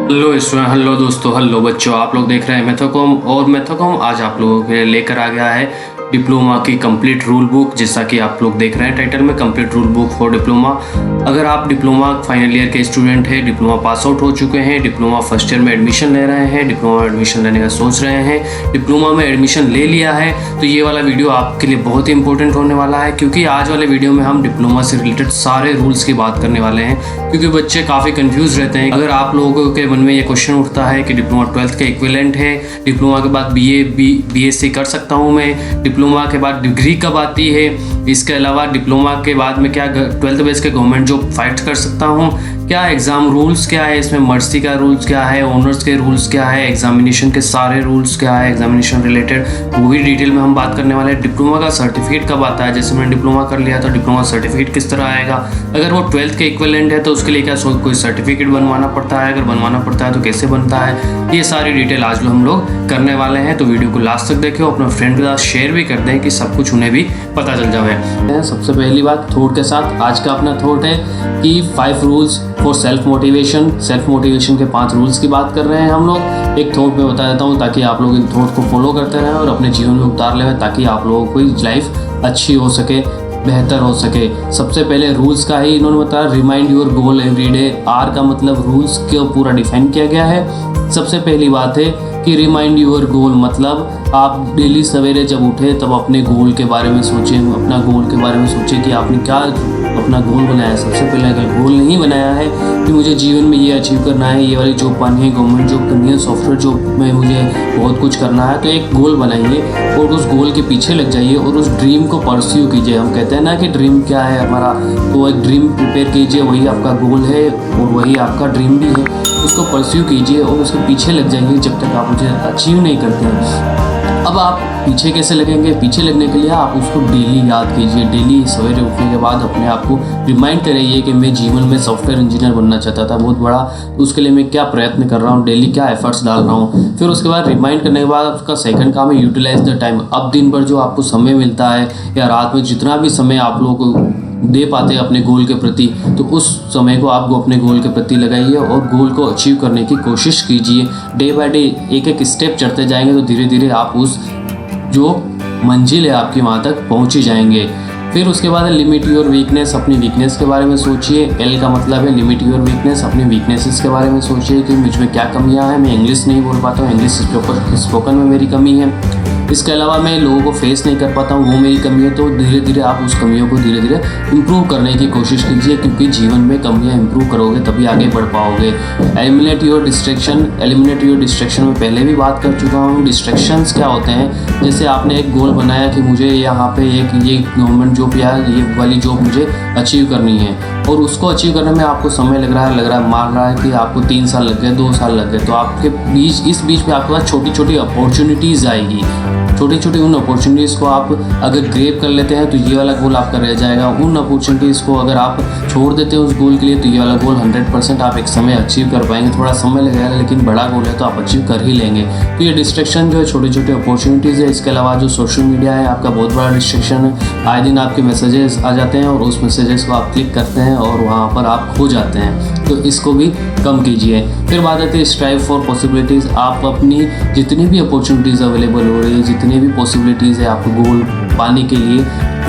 Hello दोस्तों, hello बच्चों। आप लोग देख रहे हैं मैथोकॉम और मैथोकॉम आज आप लोगों के लेकर आ गया है डिप्लोमा की कंप्लीट रूल बुक। जैसा कि आप लोग देख रहे हैं टाइटल में, complete rule book for diploma. अगर आप डिप्लोमा फाइनल ईयर के स्टूडेंट हैं, डिप्लोमा पास आउट हो चुके हैं, डिप्लोमा फर्स्ट ईयर में एडमिशन ले रहे हैं, डिप्लोमा में एडमिशन लेने का सोच रहे हैं, डिप्लोमा में एडमिशन ले लिया है, तो ये वाला वीडियो आपके लिए बहुत ही इंपॉर्टेंट होने वाला है। क्योंकि आज वाले वीडियो में हम डिप्लोमा से रिलेटेड सारे रूल्स की बात करने वाले हैं। क्योंकि बच्चे काफ़ी कंफ्यूज रहते हैं। अगर आप लोगों के मन में ये क्वेश्चन उठता है कि डिप्लोमा 12th के इक्विवेलेंट है, डिप्लोमा के बाद बीएससी कर सकता हूँ मैं, डिप्लोमा के बाद डिग्री कब आती है, इसके अलावा डिप्लोमा के बाद में क्या 12th बेस के गवर्नमेंट जॉब फाइट कर सकता हूँ, क्या एग्ज़ाम रूल्स क्या है, इसमें मर्सी का रूल्स क्या है, ऑनर्स के रूल्स क्या है, एग्जामिनेशन के सारे रूल्स क्या है, एग्जामिनेशन रिलेटेड वो भी डिटेल में हम बात करने वाले हैं। डिप्लोमा का सर्टिफिकेट कब आता है, जैसे मैंने डिप्लोमा कर लिया तो डिप्लोमा सर्टिफिकेट किस तरह आएगा, अगर वो 12th के इक्विवेलेंट है तो उसके लिए क्या कोई सर्टिफिकेट बनवाना पड़ता है, अगर बनवाना पड़ता है तो कैसे बनता है, ये सारी डिटेल आज हम लोग करने वाले हैं। तो वीडियो को लास्ट तक देखिए, अपने फ्रेंड के साथ शेयर भी कर दें कि सब कुछ उन्हें भी पता चल जाए। सबसे पहली बात थॉट के साथ, आज का अपना थॉट है कि 5 rules for self motivation. Self motivation के 5 रूल्स की बात कर रहे हैं हम लोग। एक थॉट में बता देता हूँ ताकि आप लोग इन थॉट को फॉलो करते रहें और अपने जीवन में उतार लें, ताकि आप लोगों की लाइफ अच्छी हो सके, बेहतर हो सके। सबसे पहले रूल्स का ही इन्होंने बताया, remind your goal every day. R का मतलब रूल्स को पूरा डिफाइन किया गया है। सबसे पहली बात है कि रिमाइंड योर गोल, मतलब आप डेली सवेरे जब उठे तब अपने गोल के बारे में सोचें, अपना गोल के बारे में सोचें कि आपने क्या अपना गोल बनाया है। सबसे पहले अगर गोल नहीं बनाया है कि मुझे जीवन में ये अचीव करना है, ये वाली जॉब पानी है, गवर्नमेंट जॉब करनी है, सॉफ्टवेयर जॉब में मुझे बहुत कुछ करना है, तो एक गोल बनाइए और उस गोल के पीछे लग जाइए और उस ड्रीम को परस्यू कीजिए। हम कहते हैं ना कि ड्रीम क्या है हमारा, तो एक ड्रीम प्रिपेयर कीजिए, वही आपका गोल है और वही आपका ड्रीम भी है। उसको परस्यू कीजिए और उसके पीछे लग जाइए जब तक आप मुझे अचीव नहीं करते हैं। अब आप पीछे कैसे लगेंगे? पीछे लगने के लिए आप उसको डेली याद कीजिए। डेली सवेरे उठने के बाद अपने आप को रिमाइंड करिए कि मैं जीवन में सॉफ्टवेयर इंजीनियर बनना चाहता था बहुत बड़ा, तो उसके लिए मैं क्या प्रयत्न कर रहा हूँ, डेली क्या एफर्ट्स डाल रहा हूँ। फिर उसके बाद रिमाइंड करने के बाद उसका सेकंड काम है यूटिलाइज द टाइम। अब दिन भर जो आपको समय मिलता है या रात में जितना भी समय आप लोगों को दे पाते हैं अपने गोल के प्रति, तो उस समय को आप अपने गोल के प्रति लगाइए और गोल को अचीव करने की कोशिश कीजिए। डे बाय डे एक एक स्टेप चढ़ते जाएंगे तो धीरे धीरे आप उस जो मंजिल है आपकी वहाँ तक पहुँच ही जाएंगे। फिर उसके बाद लिमिट योर वीकनेस, अपनी वीकनेस के बारे में सोचिए। एल का मतलब है लिमिट योर वीकनेस, अपनी वीकनेसेस के बारे में सोचिए कि मुझ में क्या कमियां हैं। मैं इंग्लिश नहीं बोल पाता हूँ, इंग्लिश स्पोकन में मेरी कमी है। इसके अलावा मैं लोगों को फेस नहीं कर पाता हूँ, वो मेरी कमी है। तो धीरे धीरे आप उस कमियों को धीरे धीरे इम्प्रूव करने की कोशिश कीजिए, क्योंकि जीवन में कमियाँ इम्प्रूव करोगे तभी आगे बढ़ पाओगे। Eliminate your distraction, eliminate your distraction में पहले भी बात कर चुका हूँ। डिस्ट्रैक्शंस क्या होते हैं? जैसे आपने एक गोल बनाया कि मुझे यहाँ पे एक ये गवर्नमेंट जॉब या ये वाली जॉब मुझे अचीव करनी है, और उसको अचीव करने में आपको समय लग रहा है मान रहा है कि आपको 3 साल लग गए, 2 साल लग गए, तो आपके बीच इस बीच में आपके पास छोटी छोटी अपॉर्चुनिटीज़ आएगी। छोटी छोटी उन अपॉर्चुनिटीज़ को आप अगर ग्रेब कर लेते हैं तो ये वाला गोल आपका रह जाएगा। उन अपॉर्चुनिटीज़ को अगर आप छोड़ देते हैं उस गोल के लिए तो ये वाला गोल 100% आप एक समय अचीव कर पाएंगे। थोड़ा समय लगेगा लेकिन बड़ा गोल है तो आप अचीव कर ही लेंगे। तो ये डिस्ट्रैक्शन जो है छोटी छोटी अपॉर्चुनिटीज़ है। इसके अलावा जो सोशल मीडिया है आपका बहुत बड़ा डिस्ट्रैक्शन है। आए दिन आपके मैसेजेस आ जाते हैं और उस मैसेजेस को आप क्लिक करते हैं और वहाँ पर आप खो जाते हैं, तो इसको भी कम कीजिए। फिर बात आती है स्ट्राइव फॉर पॉसिबिलिटीज़। आप अपनी जितनी भी अपॉर्चुनिटीज़ अवेलेबल हो रही है, जितनी भी पॉसिबिलिटीज़ है आपको गोल पाने के लिए,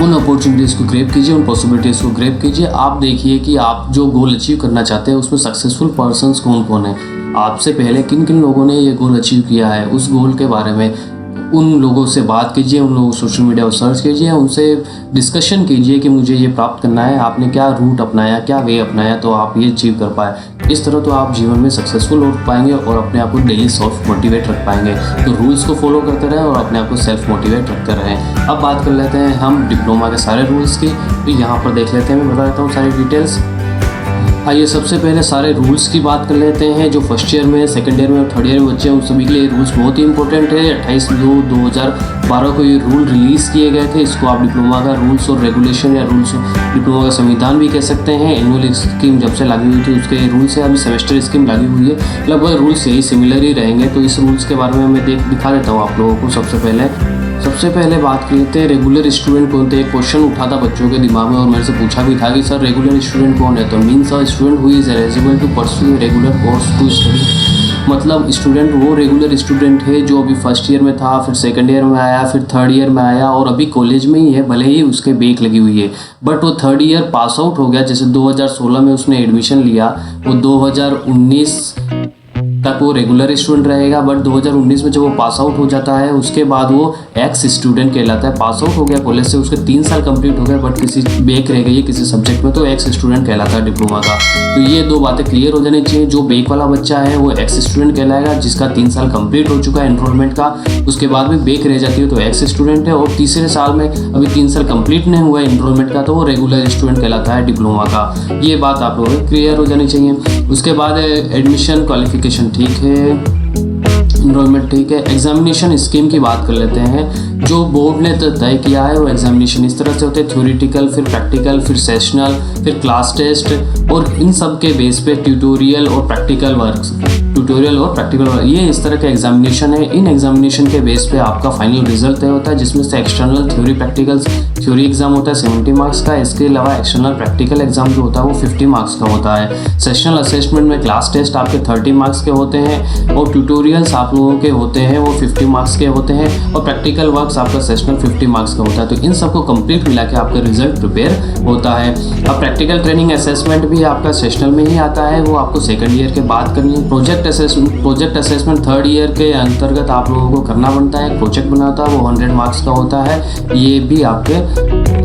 उन अपॉर्चुनिटीज़ को ग्रैब कीजिए, उन पॉसिबिलिटीज़ को ग्रैब कीजिए। आप देखिए कि आप जो गोल अचीव करना चाहते हैं उसमें सक्सेसफुल पर्सन्स कौन कौन है, आपसे पहले किन किन लोगों ने ये गोल अचीव किया है, उस गोल के बारे में उन लोगों से बात कीजिए, उन लोगों सोशल मीडिया पर सर्च कीजिए, उनसे डिस्कशन कीजिए कि मुझे ये प्राप्त करना है, आपने क्या रूट अपनाया, क्या वे अपनाया तो आप ये अचीव कर पाए। इस तरह तो आप जीवन में सक्सेसफुल हो पाएंगे और अपने आप को डेली सेल्फ मोटिवेट रख पाएंगे। तो रूल्स को फॉलो करते रहें और अपने आप को सेल्फ मोटिवेट रखते रहें। अब बात कर लेते हैं हम डिप्लोमा के सारे रूल्स की। तो यहाँ पर देख लेते हैं, मैं बता देता हूँ सारी डिटेल्स। आइए सबसे पहले सारे रूल्स की बात कर लेते हैं। जो फर्स्ट ईयर में, सेकंड ईयर में और थर्ड ईयर में बच्चे हैं उन सभी के लिए रूल्स बहुत ही इंपॉर्टेंट है। 28/2/2012 को ये रूल रिलीज़ किए गए थे। इसको आप डिप्लोमा का रूल्स और रेगुलेशन या रूल्स डिप्लोमा का संविधान भी कह सकते हैं। एनुअल स्कीम जब से लागू हुई थी उसके रूल्स है, अभी सेमेस्टर स्कीम लागू हुई है। लगभग रूल्स यही सिमिलर ही रहेंगे। तो इस रूल्स के बारे में मैं दिखा देता हूँ आप लोगों को। सबसे पहले सबसे पहले बात करते हैं रेगुलर स्टूडेंट कौन थे। क्वेश्चन उठा था बच्चों के दिमाग में और मेरे से पूछा भी था कि सर रेगुलर स्टूडेंट कौन है। तो means a student who is eligible to pursue regular course to study. मतलब स्टूडेंट वो रेगुलर स्टूडेंट है जो अभी फर्स्ट ईयर में था, फिर सेकंड ईयर में आया, फिर थर्ड ईयर में आया और अभी कॉलेज में ही है, भले ही उसके बैक लगी हुई है बट वो थर्ड ईयर पास आउट हो गया। जैसे 2016 में उसने एडमिशन लिया, वो 2019 तक वो रेगुलर स्टूडेंट रहेगा, बट 2019 में जब वो पास आउट हो जाता है उसके बाद वो एक्स स्टूडेंट कहलाता है। पास आउट हो गया कॉलेज से, उसके 3 साल कंप्लीट हो गए बट किसी बैक रह गई है किसी सब्जेक्ट में, तो एक्स स्टूडेंट कहलाता है डिप्लोमा का। तो ये 2 बातें क्लियर हो जानी चाहिए। जो बैक वाला बच्चा है वो एक्स स्टूडेंट कहलाएगा, जिसका 3 साल कंप्लीट हो चुका है एनरोलमेंट का, उसके बाद भी बैक रह जाती है तो एक्स स्टूडेंट है, और तीसरे साल में अभी 3 साल कंप्लीट नहीं हुआ है एनरोलमेंट का तो वो रेगुलर स्टूडेंट कहलाता है डिप्लोमा का। ये बात आप लोगों को क्लियर हो जानी चाहिए। उसके बाद एडमिशन क्वालिफिकेशन ठीक है, इनरोलमेंट ठीक है। एग्जामिनेशन स्कीम की बात कर लेते हैं। जो बोर्ड ने तय किया है वो एग्जामिनेशन इस तरह से होते हैं, थ्योरेटिकल, फिर प्रैक्टिकल, फिर सेशनल, फिर क्लास टेस्ट, और इन सब के बेस पे ट्यूटोरियल और प्रैक्टिकल वर्क, ये इस तरह के एग्जामिनेशन है। इन एग्जामिनेशन के बेस पे आपका फाइनल रिजल्ट तय होता है, जिसमें से external theory practicals, theory exam होता है 70 मार्क्स का, इसके अलावा एक्सटर्नल प्रैक्टिकल एग्जाम जो होता है वो 50 मार्क्स का होता है। सेशनल असेसमेंट में क्लास टेस्ट आपके 30 मार्क्स के होते हैं, और ट्यूटोरियल्स आप लोगों के होते हैं वो 50 मार्क्स के होते हैं, और प्रैक्टिकल वर्क्स आपका सेशनल 50 मार्क्स का होता है। तो इन सबको कंप्लीट मिला के आपका रिजल्ट प्रिपेयर होता है। अब प्रैक्टिकल ट्रेनिंग असेसमेंट भी आपका सेशनल में ही आता है, वो आपको सेकंड ईयर के बाद करनी है। प्रोजेक्ट असेसमेंट थर्ड ईयर के अंतर्गत आप लोगों को करना बनता है। प्रोजेक्ट बनाता है वो 100 मार्क्स का होता है। ये भी आपके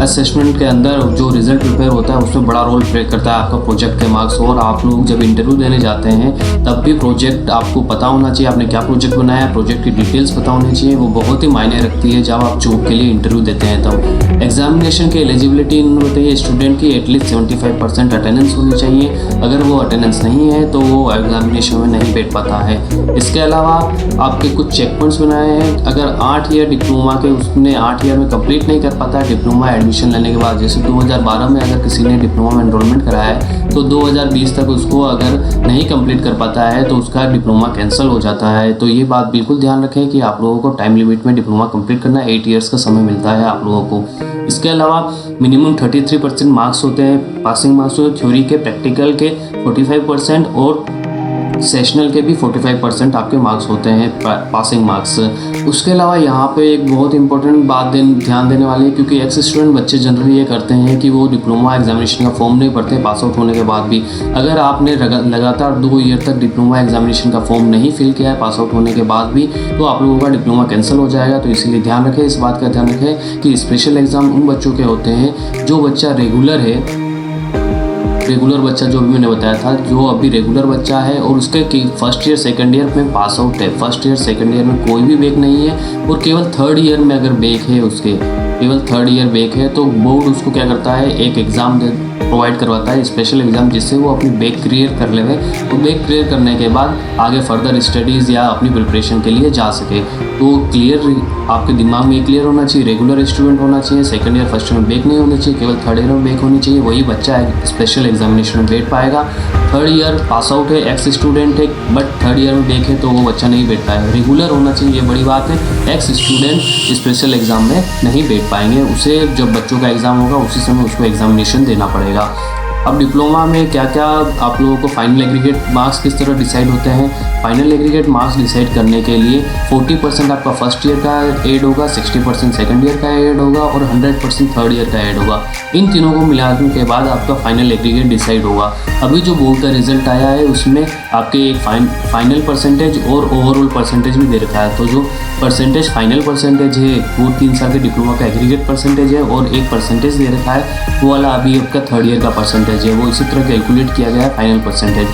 असेसमेंट के अंदर जो रिजल्ट प्रिपेयर होता है उसमें बड़ा रोल प्ले करता है आपका प्रोजेक्ट के मार्क्स। और आप लोग जब इंटरव्यू देने जाते हैं तब भी प्रोजेक्ट आपको पता होना चाहिए, आपने क्या प्रोजेक्ट बनाया, प्रोजेक्ट की डिटेल्स पता होनी चाहिए। वो बहुत ही मायने रखती है जब आप जॉब के लिए इंटरव्यू देते हैं तब। एग्जामिनेशन की एलिजिबिलिटी होती है स्टूडेंट की एटलीस्ट 75% अटेंडेंस होनी चाहिए। अगर वो अटेंडेंस नहीं है तो वो एग्जामिनेशन में नहीं बैठ पाता है। इसके अलावा आपके कुछ चेक पॉइंट्स बनाए हैं। अगर 8 ईयर डिप्लोमा के उसने 8 ईयर में कंप्लीट नहीं कर पाता है डिप्लोमा एडमिशन लेने के बाद, जैसे 2012 में अगर किसी ने डिप्लोमा में एनरोलमेंट कराया है तो 2020 तक उसको अगर नहीं कंप्लीट कर पाता है तो उसका डिप्लोमा कैंसिल हो जाता है। तो ये बात बिल्कुल ध्यान रखें कि आप लोगों को टाइम लिमिट में डिप्लोमा कंप्लीट करना 8 ईयर्स का समय मिलता है आप लोगों को। इसके अलावा मिनिमम 33% मार्क्स होते हैं, पासिंग मार्क्स होते हैं, थ्योरी के प्रैक्टिकल के 45% और सेशनल के भी 45% आपके मार्क्स होते हैं पासिंग मार्क्स। उसके अलावा यहाँ पे एक बहुत इंपॉर्टेंट बात ध्यान देने वाली है, क्योंकि एक्स स्टूडेंट बच्चे जनरली ये करते हैं कि वो डिप्लोमा एग्जामिनेशन का फॉर्म नहीं भरते पास आउट होने के बाद भी। अगर आपने लगातार 2 ईयर तक डिप्लोमा एग्जामिनेशन का फॉर्म नहीं फिल किया है पास आउट होने के बाद भी, तो आप लोगों का डिप्लोमा कैंसिल हो जाएगा। तो इसीलिए ध्यान रखें, इस बात का ध्यान रखें कि स्पेशल एग्ज़ाम उन बच्चों के होते हैं जो बच्चा रेगुलर बच्चा जो भी मैंने बताया था, जो अभी रेगुलर बच्चा है और उसके फर्स्ट ईयर सेकंड ईयर में पास आउट है, फर्स्ट ईयर सेकंड ईयर में कोई भी बैक नहीं है, और केवल थर्ड ईयर में अगर बैक है उसके केवल थर्ड ईयर बैक है तो बोर्ड उसको क्या करता है, एक एग्ज़ाम प्रोवाइड करवाता है, स्पेशल एग्ज़ाम, जिससे वो अपनी बैक क्लियर कर ले। तो बैक क्लियर करने के बाद आगे फर्दर स्टडीज़ या अपनी प्रिपरेशन के लिए जा सके। तो क्लियर आपके दिमाग में क्लियर होना चाहिए, रेगुलर स्टूडेंट होना चाहिए, सेकंड ईयर फर्स्ट ईयर में बैक नहीं होनी चाहिए, केवल थर्ड ईयर में बैक होनी चाहिए। वही बच्चा स्पेशल एग्जामिनेशन में बैठ पाएगा। थर्ड ईयर पास आउट है, एक्स स्टूडेंट है, बट थर्ड ईयर में बैक है तो वो बच्चा नहीं बैठ पाएगा। रेगुलर होना चाहिए, ये बड़ी बात है। एक्स स्टूडेंट स्पेशल एग्ज़ाम में नहीं बैठ पाएंगे, उसे जब बच्चों का एग्ज़ाम होगा उसी समय उसको एग्जामिनेशन देना पड़ेगा। अब डिप्लोमा में क्या क्या आप लोगों को फाइनल एग्रीगेट मार्क्स किस तरह डिसाइड होते हैं। फाइनल एग्रीगेट मार्क्स डिसाइड करने के लिए 40% आपका फर्स्ट ईयर का ऐड होगा, 60% सेकंड ईयर का ऐड होगा और 100% थर्ड ईयर का ऐड होगा। इन तीनों को मिलाने के बाद आपका फाइनल एग्रीगेट डिसाइड होगा। अभी जो बोर्ड का रिजल्ट आया है उसमें आपके एक फाइनल परसेंटेज और ओवरऑल परसेंटेज भी दे रखा है। तो जो परसेंटेज फाइनल परसेंटेज है वो 3 साल के डिप्लोमा का एग्रीगेट परसेंटेज है, और एक परसेंटेज दे रखा है वो वाला अभी आपका थर्ड ईयर का परसेंटेज है, वो इसी तरह कैलकुलेट किया गया है फाइनल परसेंटेज।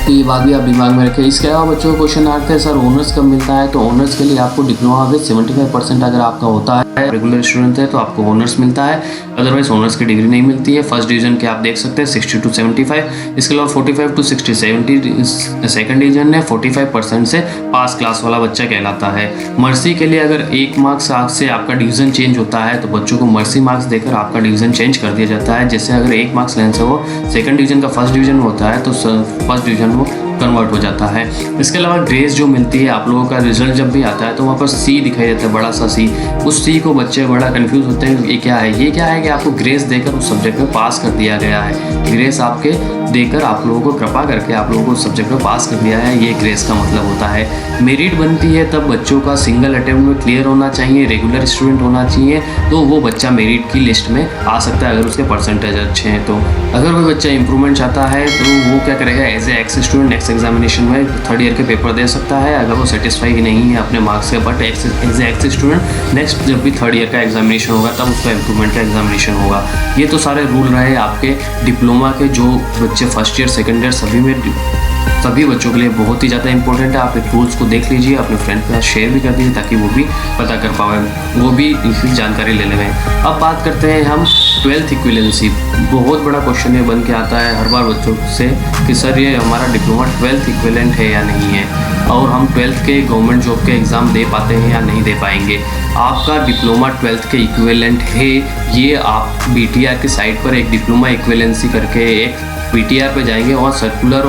तो ये बात भी आप दिमाग में रखें। इसके अलावा बच्चों को क्वेश्चन आते हैं सर ऑनर्स कब मिलता है, तो ऑनर्स के लिए आपको डिप्लोमा में 75% अगर आपका होता है, रेगुलर स्टूडेंट है तो आपको ऑनर्स मिलता है, अदरवाइज ऑनर्स की डिग्री नहीं मिलती है। फर्स्ट डिवीजन के आप देख सकते हैं 60 to 75, इसके अलावा 45 to 60 70 सेकंड डिवीजन ने 45% से पास क्लास वाला बच्चा कहलाता है। मर्सी के लिए अगर 1 मार्क्स से आपका डिवीजन चेंज होता है तो बच्चों को मर्सी मार्क्स देकर आपका डिवीजन चेंज कर दिया जाता है। जैसे अगर 1 मार्क्स लेने से वो सेकंड डिवीजन का फर्स्ट डिवीजन में होता है तो फर्स्ट डिवीजन वो कन्वर्ट हो जाता है। इसके अलावा ग्रेस जो मिलती है आप लोगों का रिजल्ट जब भी आता है तो वहाँ पर सी दिखाई देता है, बड़ा सा सी। उस सी को बच्चे बड़ा कंफ्यूज होते हैं ये क्या है। ये क्या है कि आपको ग्रेस देकर उस सब्जेक्ट में पास कर दिया गया है। ग्रेस आपके देकर आप लोगों को कृपा करके आप लोगों को उस सब्जेक्ट में पास कर दिया है, ये ग्रेस का मतलब होता है। मेरिट बनती है तब बच्चों का सिंगल अटेम्प्ट में क्लियर होना चाहिए, रेगुलर स्टूडेंट होना चाहिए, तो वो बच्चा मेरिट की लिस्ट में आ सकता है अगर उसके परसेंटेज अच्छे हैं। तो अगर कोई बच्चा इंप्रूवमेंट चाहता है तो वो क्या करेगा, as a ex student next examination में थर्ड ईयर के पेपर दे सकता है अगर वो सेटिस्फाई नहीं है अपने मार्क्स से। But as a ex student next जब भी थर्ड ईयर का एग्जामिनेशन होगा तब उसका इंप्रूवमेंट का एग्जामिनेशन होगा। ये तो सारे रूल रहे आपके डिप्लोमा के, जो बच्चे फर्स्ट ईयर सेकेंड ईयर सभी बच्चों के लिए बहुत ही ज़्यादा इंपॉर्टेंट है। आप एक रूल्स को देख लीजिए, अपने फ्रेंड के साथ शेयर भी कर दीजिए ताकि वो भी पता कर पाए, वो भी इसकी जानकारी ले लें। अब बात करते हैं हम 12th इक्विवेलेंसी। बहुत बड़ा क्वेश्चन ये बन के आता है हर बार बच्चों से कि सर ये हमारा डिप्लोमा 12th इक्विवेलेंट है या नहीं है, और हम 12th के गवर्नमेंट जॉब के एग्ज़ाम दे पाते हैं या नहीं दे पाएंगे। आपका डिप्लोमा 12th के इक्विवेलेंट है, ये आप BTR की साइट पर एक डिप्लोमा इक्विवेलेंसी करके एक PTR पे जाएंगे और सर्कुलर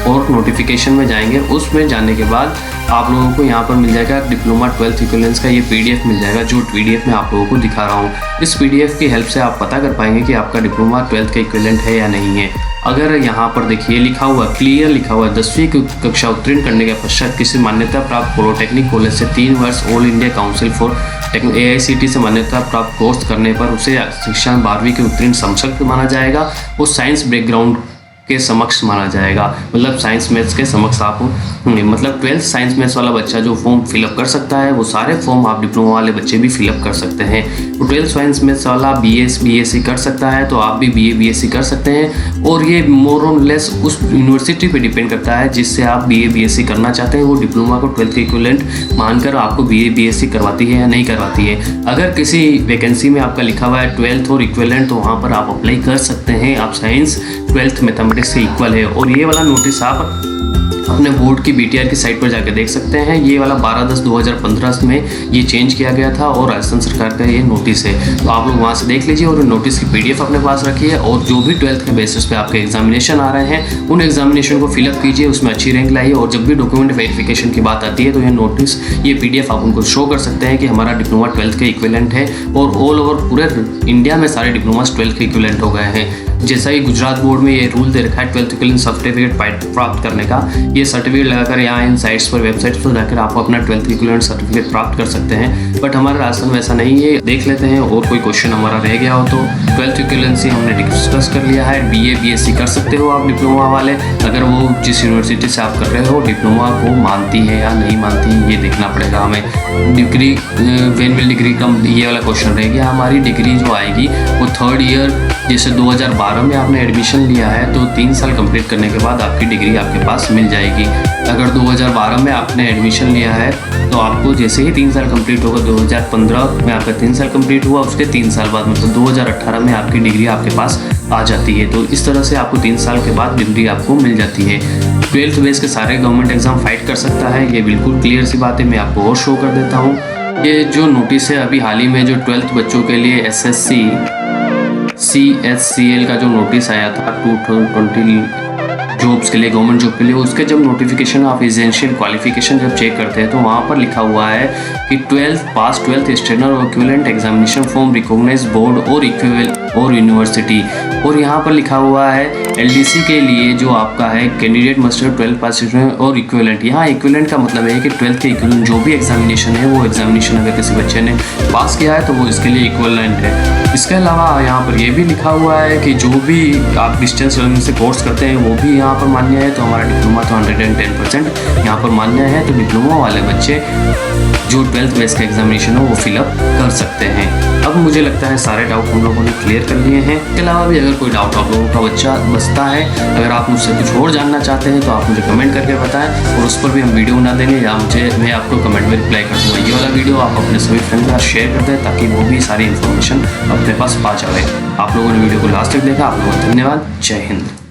और नोटिफिकेशन में जाएंगे। उसमें जाने के बाद आप लोगों को यहाँ पर मिल जाएगा डिप्लोमा 12th इक्विवेलेंस का ये PDF मिल जाएगा, जो PDF में आप लोगों को दिखा रहा हूँ। इस PDF की हेल्प से आप पता कर पाएंगे कि आपका डिप्लोमा 12th का इक्विवेलेंट है या नहीं है। अगर यहाँ पर देखिए लिखा हुआ क्लियर लिखा हुआ 10वीं की कक्षा उत्तीर्ण करने के पश्चात किसी मान्यता प्राप्त पॉलिटेक्निक कॉलेज से 3 वर्ष all India council for AICTE से मान्यता प्राप्त कोर्स करने पर उसे शिक्षा 12वीं के उत्तीर्ण समकक्ष माना जाएगा और साइंस बैकग्राउंड के समक्ष माना जाएगा। मतलब साइंस मैथ्स के समक्ष आप होंगे। मतलब 12th साइंस मैथ्स वाला बच्चा जो फॉर्म फिलअप कर सकता है वो सारे फॉर्म आप डिप्लोमा वाले बच्चे भी फिलअप कर सकते हैं। तो 12th साइंस मैथ्स वाला BSc कर सकता है तो आप भी BSc कर सकते हैं। और ये मोर और लेस उस यूनिवर्सिटी पे डिपेंड करता है जिससे आप BSc करना चाहते हैं, वो डिप्लोमा को 12th के इक्विवेलेंट मानकर आपको BSc करवाती है या नहीं करवाती है। अगर किसी वैकेंसी में आपका लिखा हुआ है 12th और इक्विवेलेंट तो वहाँ पर आप अप्लाई कर सकते हैं। आप साइंस 12th मैथमेटिक्स से इक्वल है। और ये वाला नोटिस आप अपने बोर्ड की BTR की साइट पर जाकर देख सकते हैं। ये वाला 12/10/2015 में ये चेंज किया गया था और राजस्थान सरकार का ये नोटिस है, तो आप लोग वहाँ से देख लीजिए और नोटिस की PDF अपने पास रखिए। और जो भी 12th के बेसिस पे आपके एग्जामिनेशन आ रहे हैं उन एग्जामिनेशन को फिलअप कीजिए, उसमें अच्छी रैंक लाइए। और जब भी डॉक्यूमेंट वेरिफिकेशन की बात आती है तो ये नोटिस ये PDF आप उनको शो कर सकते हैं कि हमारा डिप्लोमा 12th के इक्विवेलेंट है। और ऑल ओवर पूरे इंडिया में सारे डिप्लोमास 12th के इक्विवेलेंट हो गए हैं। जैसा कि गुजरात बोर्ड में ये रूल दे रखा है 12th इक्विवेलेंट सर्टिफिकेट प्राप्त करने का, ये सर्टिफिकेट लगाकर यहाँ इन साइट्स पर वेबसाइट्स पर जाकर आप अपना 12th इक्विवेलेंट सर्टिफिकेट प्राप्त कर सकते हैं। बट हमारे राजस्थान में ऐसा नहीं है। देख लेते हैं और कोई क्वेश्चन हमारा रह गया हो तो 12th इक्विवेलेंसी हमने डिस्कस कर लिया है। BSc कर सकते हो आप डिप्लोमा वाले, अगर वो जिस यूनिवर्सिटी से आप कर रहे हो डिप्लोमा को मानती है या नहीं मानती है ये देखना पड़ेगा हमें। डिग्री वेन विल डिग्री कम, ये वाला क्वेश्चन रह गया। हमारी डिग्री जो आएगी वो थर्ड ईयर, जैसे 2012 में आपने एडमिशन लिया है तो 3 साल कंप्लीट करने के बाद आपकी डिग्री आपके पास मिल जाएगी। अगर 2012 में आपने एडमिशन लिया है तो आपको जैसे ही 3 साल कंप्लीट होगा, 2015 में आपका 3 साल कंप्लीट हुआ, उसके 3 साल बाद मतलब 2018 में आपकी डिग्री आपके पास आ जाती है। तो इस तरह से आपको 3 साल के बाद डिग्री आपको मिल जाती है। 12th बेस के सारे गवर्नमेंट एग्जाम फाइट कर सकता है, ये बिल्कुल क्लियर सी बात है। मैं आपको और शो कर देता हूँ। ये जो नोटिस है अभी हाल ही में जो 12th बच्चों के लिए SSC CHCL का जो नोटिस आया था 2020 जॉब्स के लिए, गवर्नमेंट जॉब के लिए, उसके जब नोटिफिकेशन ऑफ एसेंशियल क्वालिफिकेशन जब चेक करते हैं तो वहाँ पर लिखा हुआ है कि 12th स्टैंडर्ड और equivalent examination from recognised board और यूनिवर्सिटी। और यहाँ पर लिखा हुआ है LDC के लिए जो आपका है कैंडिडेट मस्ट हैव 12th पास और इक्विवेलेंट। यहाँ इक्विवेलेंट का मतलब है कि 12th के इक्विवेलेंट जो भी एग्जामिनेशन है वो एग्जामिनेशन अगर किसी बच्चे ने पास किया है तो वो इसके लिए इक्विवेलेंट है। इसके अलावा यहाँ पर ये भी लिखा हुआ है कि जो भी आप डिस्टेंस लर्निंग से कोर्स करते हैं वो भी यहाँ पर मान्य है। तो हमारा डिप्लोमा तो 110% यहाँ पर मान्य है। तो डिप्लोमा वाले बच्चे जो 12th बेस का एग्जामिनेशन हो वो फिलअप कर सकते हैं। अब मुझे लगता है सारे डाउट हम लोगों ने क्लियर कर लिए हैं। इसके अलावा भी अगर कोई डाउट आप लोगों का बचता है, अगर आप मुझसे कुछ और जानना चाहते हैं तो आप मुझे कमेंट करके बताएं और उस पर भी हम वीडियो बना देंगे या मैं आपको कमेंट में रिप्लाई कर दूँगा। ये वाला वीडियो आप अपने सभी फ्रेंड के साथ शेयर कर दें ताकि वो भी सारी इन्फॉर्मेशन अपने पास पा जाए। आप लोगों ने वीडियो को लास्ट तक देखा, आप लोगों का धन्यवाद। जय हिंद।